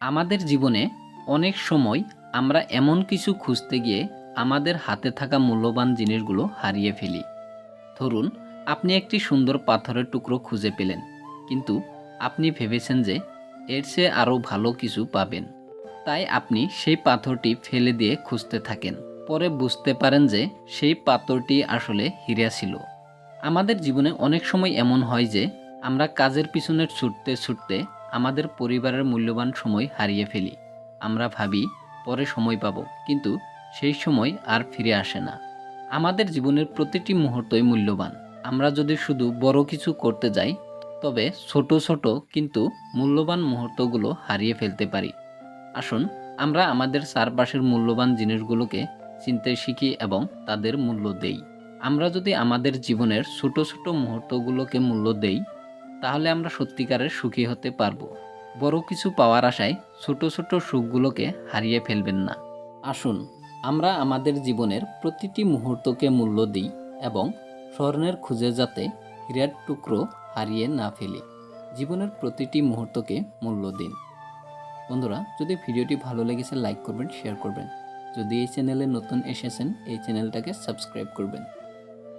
আমাদের জীবনে অনেক সময় আমরা এমন কিছু খুঁজতে গিয়ে আমাদের হাতে থাকা মূল্যবান জিনিসগুলো হারিয়ে ফেলি। ধরুন, আপনি একটি সুন্দর পাথরের টুকরো খুঁজে পেলেন, কিন্তু আপনি ভেবেছেন যে এর চেয়ে আরও ভালো কিছু পাবেন। তাই আপনি সেই পাথরটি ফেলে দিয়ে খুঁজতে থাকেন। পরে বুঝতে পারেন যে সেই পাথরটি আসলে হীরা ছিল। আমাদের জীবনে অনেক সময় এমন হয় যে আমরা কাজের পিছনে ছুটতে ছুটতে আমাদের পরিবারের মূল্যবান সময় হারিয়ে ফেলি। আমরা ভাবি পরে সময় পাবো, কিন্তু সেই সময় আর ফিরে আসে না। আমাদের জীবনের প্রতিটি মুহূর্তই মূল্যবান। আমরা যদি শুধু বড় কিছু করতে যাই, তবে ছোট ছোট কিন্তু মূল্যবান মুহূর্তগুলো হারিয়ে ফেলতে পারি। আসুন, আমরা আমাদের চারপাশের মূল্যবান জিনিসগুলোকে চিনতে শিখি এবং তাদের মূল্য দেই। আমরা যদি আমাদের জীবনের ছোট ছোট মুহূর্তগুলোকে মূল্য দেই, তাহলে আমরা সত্যিকারের সুখী হতে পারবো। বড় কিছু পাওয়ার আশায় ছোট ছোট সুখগুলোকে হারিয়ে ফেলবেন না। আসুন, আমরা আমাদের জীবনের প্রতিটি মুহূর্তকে মূল্য দিই এবং স্বর্ণের খুঁজে যাতে হীরার টুকরো হারিয়ে না ফেলি। জীবনের প্রতিটি মুহূর্তকে মূল্য দিন। বন্ধুরা, যদি ভিডিওটি ভালো লেগেছে লাইক করবেন, শেয়ার করবেন। যদি এই চ্যানেলে নতুন এসেছেন, এই চ্যানেলটাকে সাবস্ক্রাইব করবেন।